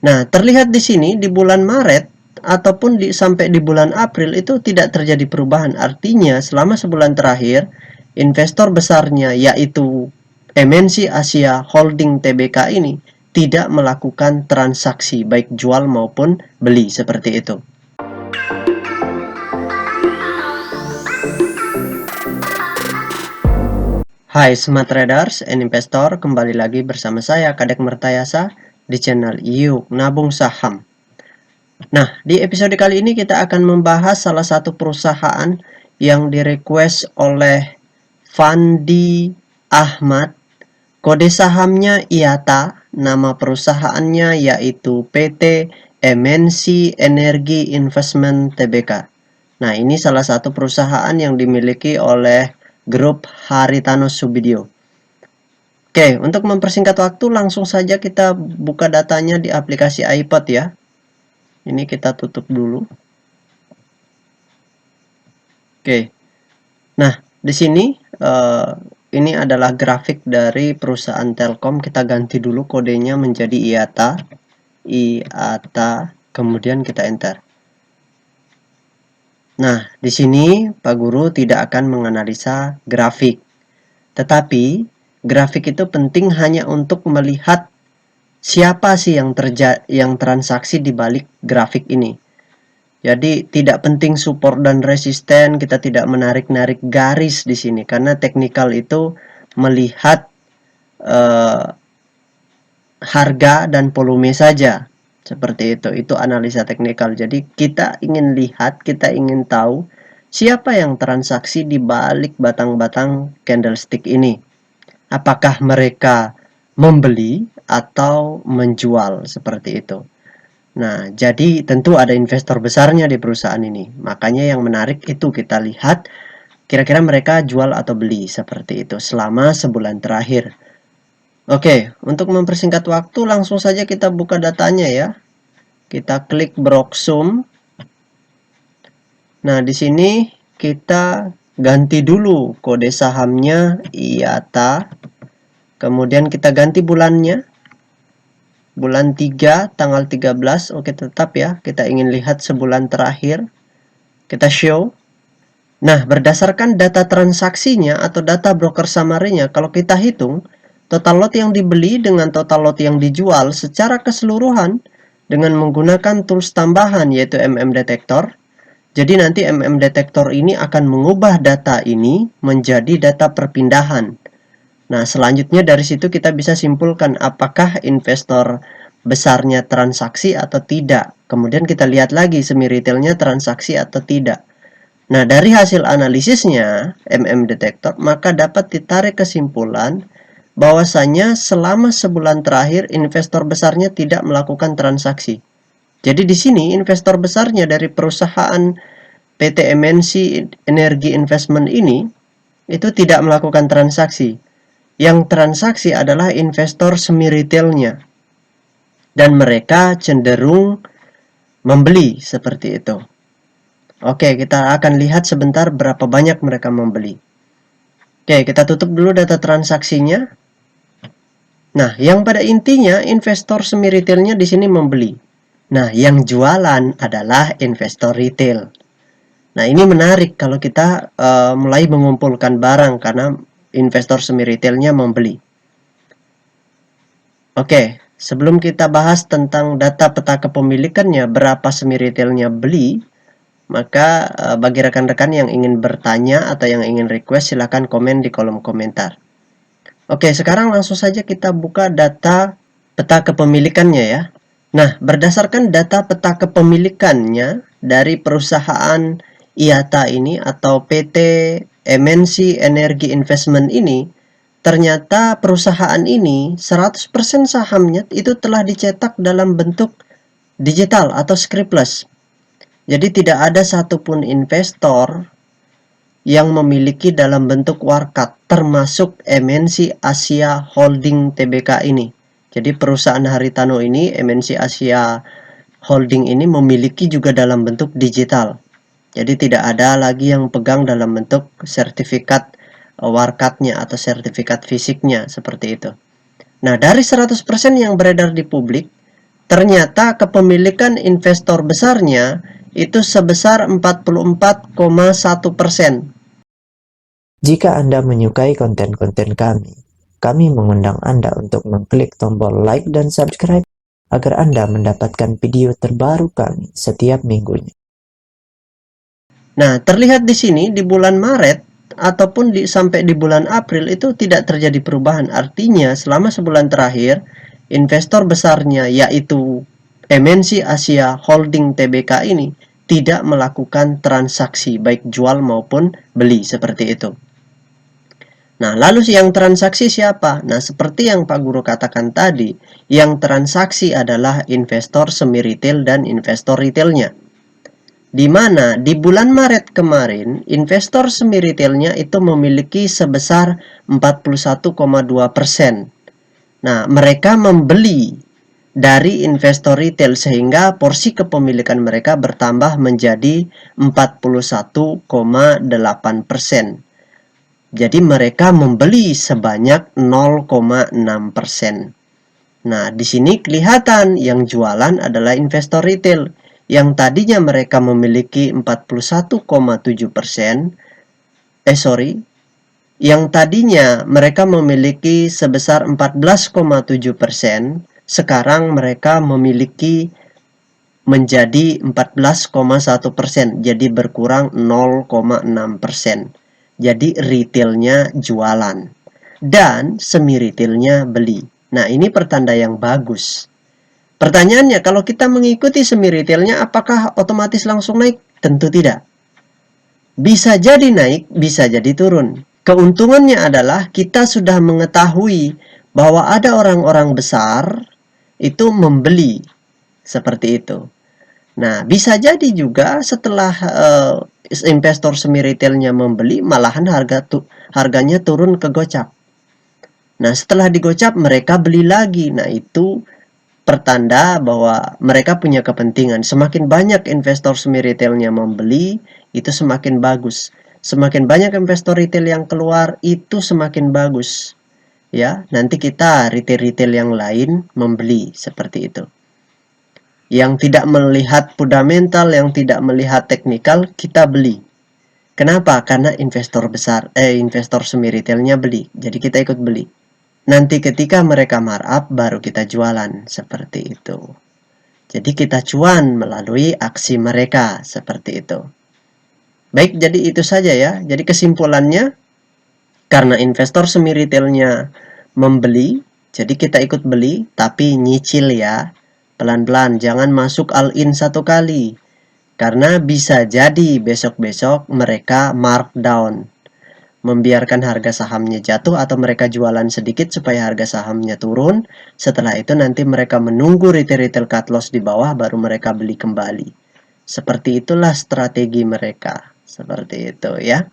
Nah, terlihat di sini di bulan Maret ataupun sampai di bulan April itu tidak terjadi perubahan. Artinya selama sebulan terakhir investor besarnya yaitu MNC Asia Holding Tbk ini tidak melakukan transaksi baik jual maupun beli seperti itu. Hai Smart Traders and Investor, kembali lagi bersama saya Kadek Mertayasa di channel Yuk Nabung Saham. Nah, di episode kali ini kita akan membahas salah satu perusahaan yang direquest oleh Fandi Ahmad. Kode sahamnya IATA, nama perusahaannya yaitu PT MNC Energy Investment Tbk. Nah, ini salah satu perusahaan yang dimiliki oleh grup Haritano Subidyo. Oke, untuk mempersingkat waktu langsung saja kita buka datanya di aplikasi iPod ya. Ini kita tutup dulu. Oke. Nah, di sini ini adalah grafik dari perusahaan Telkom. Kita ganti dulu kodenya menjadi IATA. IATA, kemudian kita enter. Nah, di sini Pak Guru tidak akan menganalisa grafik. Tetapi, grafik itu penting hanya untuk melihat siapa sih yang transaksi di balik grafik ini. Jadi tidak penting support dan resisten, kita tidak menarik-narik garis di sini karena teknikal itu melihat harga dan volume saja. Seperti itu analisa teknikal. Jadi kita ingin lihat, kita ingin tahu siapa yang transaksi di balik batang-batang candlestick ini. Apakah mereka membeli atau menjual seperti itu. Nah, jadi tentu ada investor besarnya di perusahaan ini. Makanya yang menarik itu kita lihat kira-kira mereka jual atau beli seperti itu selama sebulan terakhir. Oke, untuk mempersingkat waktu langsung saja kita buka datanya ya. Kita klik Broksum. Nah, di sini kita ganti dulu kode sahamnya IATA. Kemudian kita ganti bulannya. Bulan 3 tanggal 13. Oke, tetap ya. Kita ingin lihat sebulan terakhir. Kita show. Nah, berdasarkan data transaksinya atau data broker summary-nya, kalau kita hitung total lot yang dibeli dengan total lot yang dijual secara keseluruhan dengan menggunakan tools tambahan yaitu Detektor. Jadi nanti Detektor ini akan mengubah data ini menjadi data perpindahan. Nah, selanjutnya dari situ kita bisa simpulkan apakah investor besarnya transaksi atau tidak. Kemudian kita lihat lagi semi retailnya transaksi atau tidak. Nah, dari hasil analisisnya Detektor, maka dapat ditarik kesimpulan bahwasanya selama sebulan terakhir investor besarnya tidak melakukan transaksi. Jadi di sini investor besarnya dari perusahaan PT MNC Energy Investment ini itu tidak melakukan transaksi. Yang transaksi adalah investor semi retailnya. Dan mereka cenderung membeli seperti itu. Oke, kita akan lihat sebentar berapa banyak mereka membeli. Oke, kita tutup dulu data transaksinya. Nah, yang pada intinya investor semi retailnya di sini membeli. Nah, yang jualan adalah investor retail. Nah, ini menarik kalau kita mulai mengumpulkan barang karena investor semi retailnya membeli. Oke, sebelum kita bahas tentang data peta kepemilikannya, berapa semi retailnya beli, maka bagi rekan-rekan yang ingin bertanya atau yang ingin request silahkan komen di kolom komentar. Oke, sekarang langsung saja kita buka data peta kepemilikannya ya. Nah, berdasarkan data peta kepemilikannya dari perusahaan IATA ini atau PT MNC Energy Investment ini, ternyata perusahaan ini 100% sahamnya itu telah dicetak dalam bentuk digital atau scriptless. Jadi tidak ada satupun investor yang memiliki dalam bentuk warkat, termasuk MNC Asia Holding Tbk ini. Jadi perusahaan Haritano ini, MNC Asia Holding ini memiliki juga dalam bentuk digital. Jadi tidak ada lagi yang pegang dalam bentuk sertifikat warkatnya atau sertifikat fisiknya seperti itu. Nah, dari 100% yang beredar di publik, ternyata kepemilikan investor besarnya itu sebesar 44,1%. Jika Anda menyukai konten-konten kami mengundang Anda untuk mengklik tombol like dan subscribe agar Anda mendapatkan video terbaru kami setiap minggunya. Nah, terlihat di sini di bulan Maret ataupun sampai di bulan April itu tidak terjadi perubahan. Artinya selama sebulan terakhir investor besarnya yaitu MNC Asia Holding Tbk ini tidak melakukan transaksi baik jual maupun beli seperti itu. Nah, lalu yang transaksi siapa? Nah, seperti yang Pak Guru katakan tadi, yang transaksi adalah investor semi retail dan investor retailnya. Di mana di bulan Maret kemarin investor semi retailnya itu memiliki sebesar 41,2%. Nah, mereka membeli dari investor retail sehingga porsi kepemilikan mereka bertambah menjadi 41,8%. Jadi mereka membeli sebanyak 0,6%. Nah, di sini kelihatan yang jualan adalah investor retail. Yang tadinya mereka memiliki 41,7%, yang tadinya mereka memiliki sebesar 14,7%, sekarang mereka memiliki menjadi 14,1%, jadi berkurang 0,6%. Jadi retailnya jualan dan semi retailnya beli. Nah, ini pertanda yang bagus. Pertanyaannya, kalau kita mengikuti semi retailnya, apakah otomatis langsung naik? Tentu tidak. Bisa jadi naik, bisa jadi turun. Keuntungannya adalah kita sudah mengetahui bahwa ada orang-orang besar itu membeli seperti itu. Nah, bisa jadi juga setelah investor semi retailnya membeli, malahan harganya turun ke gocap. Nah, setelah digocap mereka beli lagi. Nah, itu pertanda bahwa mereka punya kepentingan. Semakin banyak investor semi retailnya membeli, itu semakin bagus. Semakin banyak investor retail yang keluar, itu semakin bagus. Ya, nanti kita retail-retail yang lain membeli seperti itu. Yang tidak melihat fundamental, yang tidak melihat teknikal, kita beli. Kenapa? Karena investor semi retailnya beli. Jadi kita ikut beli. Nanti ketika mereka markup, baru kita jualan. Seperti itu. Jadi kita cuan melalui aksi mereka. Seperti itu. Baik, jadi itu saja ya. Jadi kesimpulannya, karena investor semi retailnya membeli, jadi kita ikut beli, tapi nyicil ya. Pelan-pelan, jangan masuk all-in satu kali. Karena bisa jadi besok-besok mereka markdown. Membiarkan harga sahamnya jatuh atau mereka jualan sedikit supaya harga sahamnya turun. Setelah itu nanti mereka menunggu retail cut loss di bawah baru mereka beli kembali. Seperti itulah strategi mereka. Seperti itu ya.